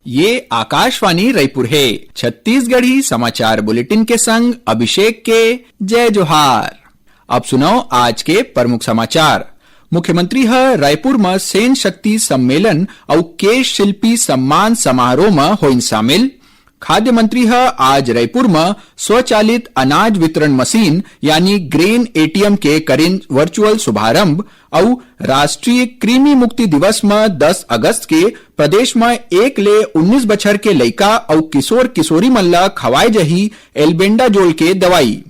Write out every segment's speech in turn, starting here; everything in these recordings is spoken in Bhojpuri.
ये आकाशवाणी रायपुर है। छत्तीसगढ़ी समाचार बुलेटिन के संग अभिषेक के जय जोहार। अब सुनो आज के प्रमुख समाचार। मुख्यमंत्री रायपुर में सेन शक्ति सम्मेलन और केश शिल्पी सम्मान समारोह में होइन शामिल। खाद्य मंत्री आज रायपुर में स्वचालित अनाज वितरण मशीन यानी ग्रेन एटीएम के करें वर्चुअल शुभारंभ और राष्ट्रीय कृमि मुक्ति दिवस में 10 अगस्त के प्रदेश में 1 ले 19 बछर के लइका और किशोर किशोरी मन ला खवाए जही एल्बेंडाजोल के दवाई।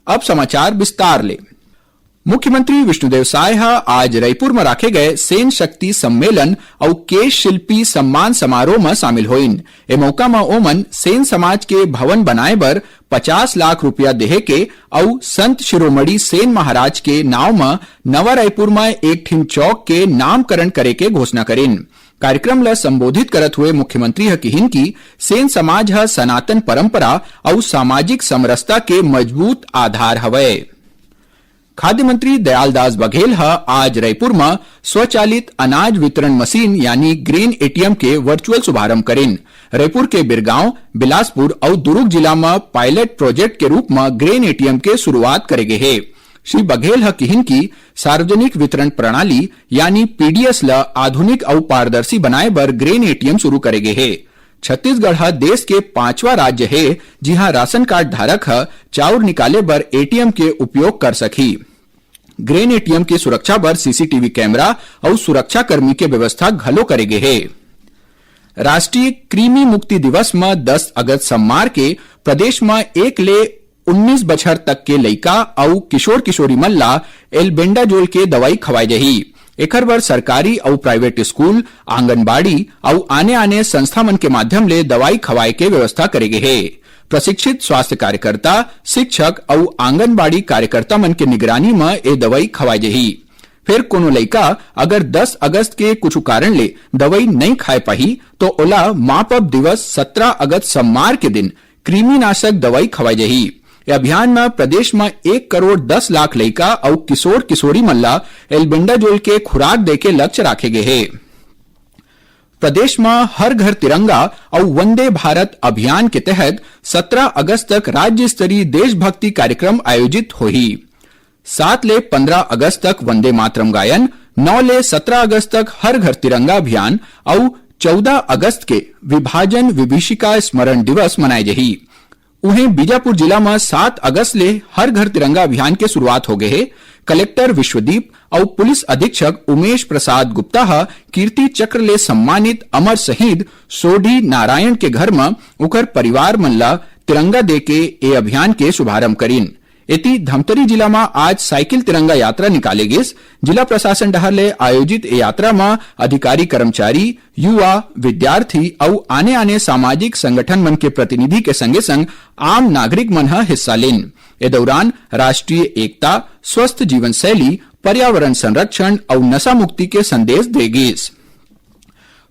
अब समाचार विस्तार ले। मुख्यमंत्री विष्णुदेव साय आज रायपुर में रखे गए सेन शक्ति सम्मेलन और केश शिल्पी सम्मान समारोह में शामिल होइन। ए मौका में ओमन सेन समाज के भवन बनाए बर 50 लाख रुपया देहे के और संत शिरोमणि सेन महाराज के नाव में नवा रायपुर में एक ठिन चौक के नामकरण करे के घोषणा करेन। कार्यक्रम ला संबोधित करत हुए मुख्यमंत्री कहिन की सेन समाज सनातन परंपरा और सामाजिक समरसता के मजबूत आधार हवय। खाद्य मंत्री दयालदास बघेल आज रायपुर में स्वचालित अनाज वितरण मशीन यानी ग्रेन एटीएम के वर्चुअल शुभारंभ करें। रायपुर के बिरगांव, बिलासपुर और दुर्ग जिला में पायलट प्रोजेक्ट के रूप में ग्रेन एटीएम के शुरुआत करेगे है। श्री बघेल कहिन की सार्वजनिक वितरण प्रणाली यानी पीडीएस ला आधुनिक और पारदर्शी बनाए बर ग्रेन एटीएम शुरू करेगे है। छत्तीसगढ़ देश के 5वां राज्य है जहां राशन कार्ड धारक चाउर निकाले बर एटीएम के उपयोग कर सकी। ग्रेन एटीएम की सुरक्षा बर सीसीटीवी कैमरा और सुरक्षा कर्मी के व्यवस्था घलो करेगे है। राष्ट्रीय कृमि मुक्ति दिवस में 10 अगस्त सोमवार के प्रदेश में 1 ले 19 बछर तक के लइका और किशोर किशोरी मन ला एल्बेंडाजोल के दवाई खवाई जही। एकर बर सरकारी और प्राइवेट स्कूल, आंगनबाड़ी और आने संस्था मन के माध्यम ले दवाई खवाए के व्यवस्था करेगे है। प्रशिक्षित स्वास्थ्य कार्यकर्ता, शिक्षक और आंगनबाड़ी कार्यकर्ता मन के निगरानी में ए दवाई खवाई जही। फिर कोनो लइका अगर 10 अगस्त के कुछ कारण ले दवाई नहीं खाए पाही तो ओला मापअप दिवस 17 अगस्त सोमवार के दिन कृमिनाशक दवाई खवाई जही। अभियान में प्रदेश में 1 करोड़ 10 लाख लइका और किशोर किशोरी मन ला एल्बेंडाजोल के खुराक देके लक्ष्य रखे गए है। प्रदेश में हर घर तिरंगा और वंदे भारत अभियान के तहत 17 अगस्त तक राज्य स्तरीय देशभक्ति कार्यक्रम आयोजित होही। 7 ले 15 अगस्त तक वंदे मातरम गायन, 9 ले 17 अगस्त तक हर घर तिरंगा अभियान और 14 अगस्त के विभाजन विभीषिका स्मरण दिवस मनाए जही। उन्हें बीजापुर जिला में 7 अगस्त ले हर घर तिरंगा अभियान के शुरुआत हो गए है। कलेक्टर विश्वदीप और पुलिस अधीक्षक उमेश प्रसाद गुप्ता कीर्ति चक्र ले सम्मानित अमर शहीद सोढ़ी नारायण के घर में उकर परिवार मन ला तिरंगा दे के ए अभियान के शुभारंभ करीन। इति धमतरी जिला में आज साइकिल तिरंगा यात्रा निकाले गिस। जिला प्रशासन डहर ले आयोजित ए यात्रा में अधिकारी कर्मचारी, युवा, विद्यार्थी और आने सामाजिक संगठन मन के प्रतिनिधि के संगे संग आम नागरिक मन हिस्सा लेन। ए दौरान राष्ट्रीय एकता, स्वस्थ जीवन शैली, पर्यावरण संरक्षण और नशा मुक्ति के संदेश देगिस।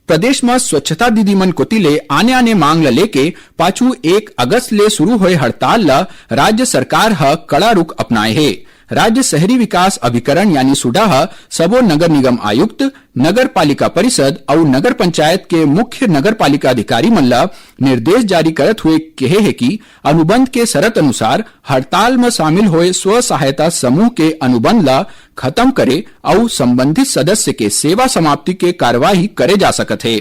प्रदेश में स्वच्छता दीदी मन कोती ले आने मांग ला लेके पाछू 1 अगस्त ले शुरू हुए हड़ताल ला राज्य सरकार कड़ा रुख अपनाए है। राज्य शहरी विकास अभिकरण यानी सुडा सबो नगर निगम आयुक्त, नगर पालिका परिषद और नगर पंचायत के मुख्य नगर पालिका अधिकारी मन ला निर्देश जारी करत हुए कहे है कि अनुबंध के शर्त अनुसार हड़ताल में शामिल हुए स्व सहायता समूह के अनुबंध ला खत्म करे और संबंधित सदस्य के सेवा समाप्ति के कार्यवाही करे जा सकत है।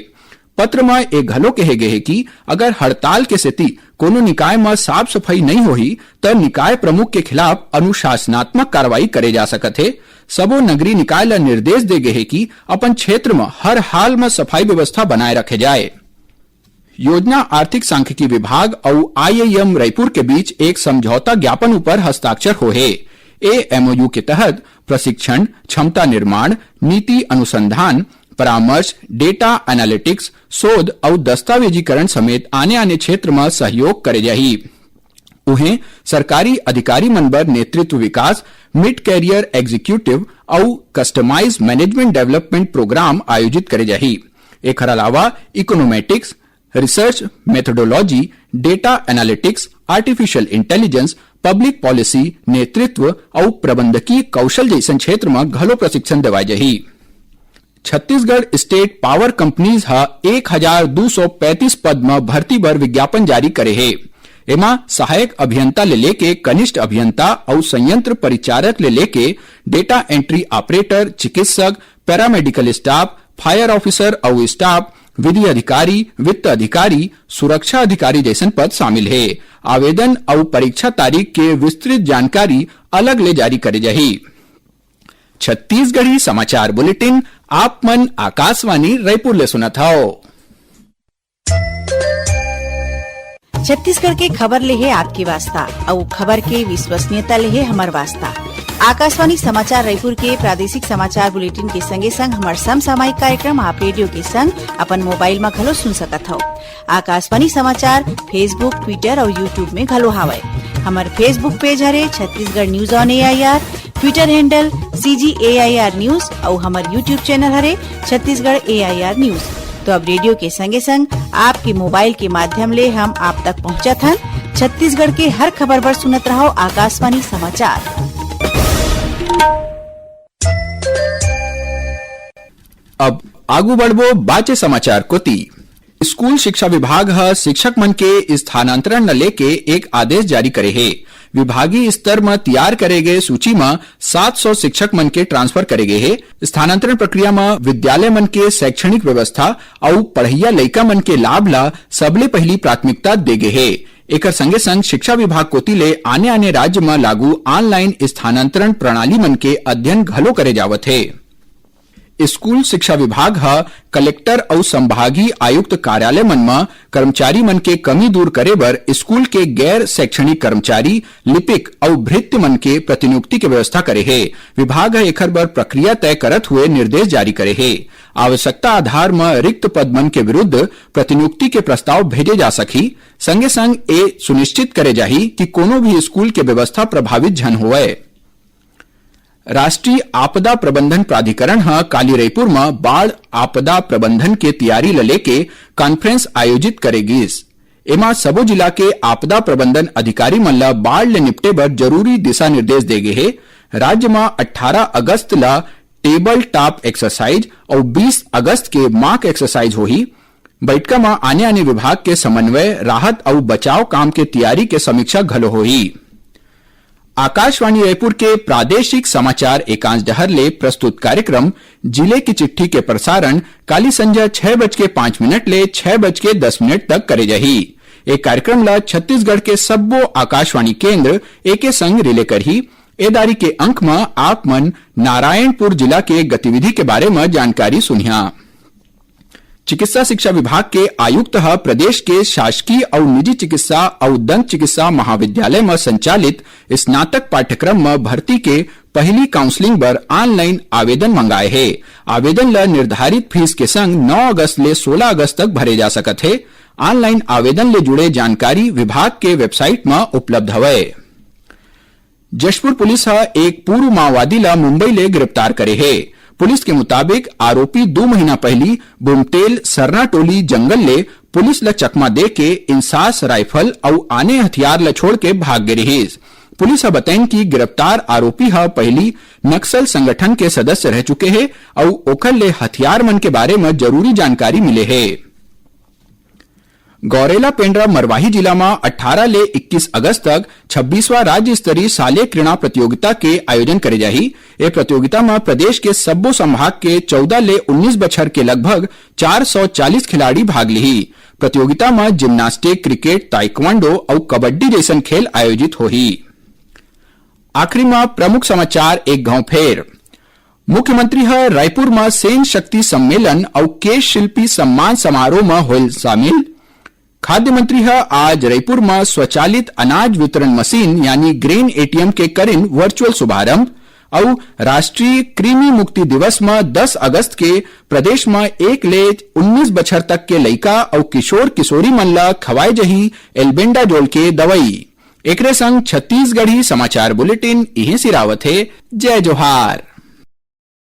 पत्र में एक घलो कहे गए है कि अगर हड़ताल के स्थिति कोनो निकाय में साफ सफाई नहीं होही तो निकाय प्रमुख के खिलाफ अनुशासनात्मक कार्रवाई करे जा सकत है। सबो नगरीय निकाय ला निर्देश दे गए है कि अपन क्षेत्र में हर हाल में सफाई व्यवस्था बनाए रखे जाए। योजना आर्थिक सांख्यिकी विभाग और आईआईएम रायपुर के बीच एक समझौता ज्ञापन ऊपर हस्ताक्षर हो है। एमओयू के तहत प्रशिक्षण, क्षमता निर्माण, नीति अनुसंधान, परामर्श, डेटा एनालिटिक्स, शोध और दस्तावेजीकरण समेत आने क्षेत्र में सहयोग करे जाही। उन्हें सरकारी अधिकारी मन बर नेतृत्व विकास, मिड कैरियर एग्जीक्यूटिव और कस्टमाइज मैनेजमेंट डेवलपमेंट प्रोग्राम आयोजित करे जाही। एक अलावा econometrics, research methodology, data analytics, artificial intelligence, public policy, नेतृत्व और प्रबंधकीय कौशल जैसन क्षेत्र में घलो प्रशिक्षण देवाई जाही। छत्तीसगढ़ स्टेट पावर कंपनीज 1235 पद में भर्ती बर विज्ञापन जारी करे है। एमा सहायक अभियंता ले लेके कनिष्ठ अभियंता और संयंत्र परिचारक ले लेके डेटा एंट्री ऑपरेटर, चिकित्सक, पैरामेडिकल स्टाफ, फायर ऑफिसर और स्टाफ, विधि अधिकारी, वित्त अधिकारी, सुरक्षा अधिकारी जैसन पद शामिल है। आवेदन और परीक्षा तारीख के विस्तृत जानकारी अलग ले जारी करे जाही। छत्तीसगढ़ी समाचार बुलेटिन आप मन आकाशवाणी रायपुर ले सुनत हओ। छत्तीसगढ़ के खबर ले है आपकी वास्ता और खबर के विश्वसनीयता ले है हमार वास्ता। आकाशवाणी समाचार रायपुर के प्रादेशिक समाचार बुलेटिन के संगे संग हमार समसामयिक कार्यक्रम आप रेडियो के संग अपन मोबाइल में घलो सुन सकत हो। आकाशवाणी समाचार फेसबुक, ट्विटर और यूट्यूब में घलो हावय। हमार फेसबुक पेज हरे Chhattisgarh news on AIR, Twitter handle CGAIR news और हमार यूट्यूब चैनल हरे छत्तीसगढ़ AIR न्यूज। तो अब रेडियो के संगे संग आपके मोबाइल के माध्यम ले हम आप तक पहुंचत हन। छत्तीसगढ़ के हर खबर पर सुनत रहो आकाशवाणी समाचार। अब आगू बढ़बो बाचे समाचार कोती। स्कूल शिक्षा विभाग शिक्षक मन के स्थानांतरण न लेके एक आदेश जारी करे है। विभागीय स्तर में तैयार करे गए सूची में 700 शिक्षक मन के ट्रांसफर करे गए है। स्थानांतरण प्रक्रिया में विद्यालय मन के शैक्षणिक व्यवस्था और पढ़ैया लइका मन के लाभ ला सबले पहली प्राथमिकता दे गए है। एकर संगे संग शिक्षा विभाग कोती ले आने आने राज्य में लागू ऑनलाइन स्थानांतरण प्रणाली मन के अध्ययन घलो करे जावत है। स्कूल शिक्षा विभाग कलेक्टर और संभागीय आयुक्त कार्यालय मन में कर्मचारी मन के कमी दूर करे बर स्कूल के गैर शैक्षणिक कर्मचारी, लिपिक और भृत्य मन के प्रतिनियुक्ति के व्यवस्था करे है। विभाग एकर बर प्रक्रिया तय करत हुए निर्देश जारी करे है। आवश्यकता आधार में रिक्त पद मन के विरुद्ध प्रतिनियुक्ति के प्रस्ताव भेजे जा सकी। संगे संग ए सुनिश्चित करे जाही कि कोनो भी स्कूल के व्यवस्था प्रभावित झन होवे। राष्ट्रीय आपदा प्रबंधन प्राधिकरण काली रायपुर में बाढ़ आपदा प्रबंधन के तैयारी ल लेके कॉन्फ्रेंस आयोजित करेगी। एमा सबो जिला के आपदा प्रबंधन अधिकारी मन ला बाढ़ ले निपटे बर जरूरी दिशा निर्देश दे गए है। राज्य में 18 अगस्त ला टेबल टॉप एक्सरसाइज और 20 अगस्त के मॉक एक्सरसाइज होही। बैठका में आने आने विभाग के समन्वय, राहत और बचाव काम के तैयारी के समीक्षा घलो होही। आकाशवाणी रायपुर के प्रादेशिक समाचार एकांश डहर ले प्रस्तुत कार्यक्रम जिले की चिट्ठी के प्रसारण काली संध्या 6:05 ले 6:10 तक करे जाही। एक कार्यक्रम ला छत्तीसगढ़ के सब्बो आकाशवाणी केंद्र एके संग रिले करही। एदारी के अंक में आप मन नारायणपुर जिला के गतिविधि के बारे में जानकारी सुनिया। चिकित्सा शिक्षा विभाग के आयुक्त प्रदेश के शासकीय और निजी चिकित्सा और दंत चिकित्सा महाविद्यालय में संचालित स्नातक पाठ्यक्रम में भर्ती के पहली काउंसलिंग बर ऑनलाइन आवेदन मंगाए है। आवेदन ला निर्धारित फीस के संग 9 अगस्त ले 16 अगस्त तक भरे जा सकत है। ऑनलाइन आवेदन ले जुड़े जानकारी विभाग के वेबसाइट में उपलब्ध हवे। जशपुर पुलिस एक पूर्व माओवादी ला मुंबई ले गिरफ्तार करे है। पुलिस के मुताबिक आरोपी 2 महीना पहली बुमटेल सरना टोली जंगल ले पुलिस ला चकमा दे के इंसास राइफल और आने हथियार ला छोड़ के भाग गए रही। पुलिस बताइन कि गिरफ्तार आरोपी पहली नक्सल संगठन के सदस्य रह चुके हैं और ओखर ले हथियार मन के बारे में जरूरी जानकारी मिले है। गौरेला पेंड्रा मरवाही जिला में 18 ले 21 अगस्त तक 26वां राज्य स्तरीय शालेय क्रीड़ा प्रतियोगिता के आयोजन करे जाही। ये प्रतियोगिता में प्रदेश के सब्बो संभाग के 14 ले 19 बछर के लगभग 440 खिलाड़ी भाग लिही। प्रतियोगिता में जिम्नास्टिक, क्रिकेट, ताइक्वांडो और कबड्डी जैसन खेल आयोजित होही। आखिरी में प्रमुख समाचार एक गांव फेर। मुख्यमंत्री रायपुर में सेन शक्ति सम्मेलन और केश शिल्पी सम्मान समारोह में होल शामिल। खाद्य मंत्री आज रायपुर में स्वचालित अनाज वितरण मशीन यानी ग्रेन ATM के करें वर्चुअल शुभारंभ और राष्ट्रीय कृमि मुक्ति दिवस में 10 अगस्त के प्रदेश में 1 ले 19 बछर तक के लइका और किशोर किशोरी मन ला खवाए जही एल्बेंडाजोल के दवाई। एकरे संग छत्तीसगढ़ी समाचार बुलेटिन इहे सिरावत है। जय जोहार।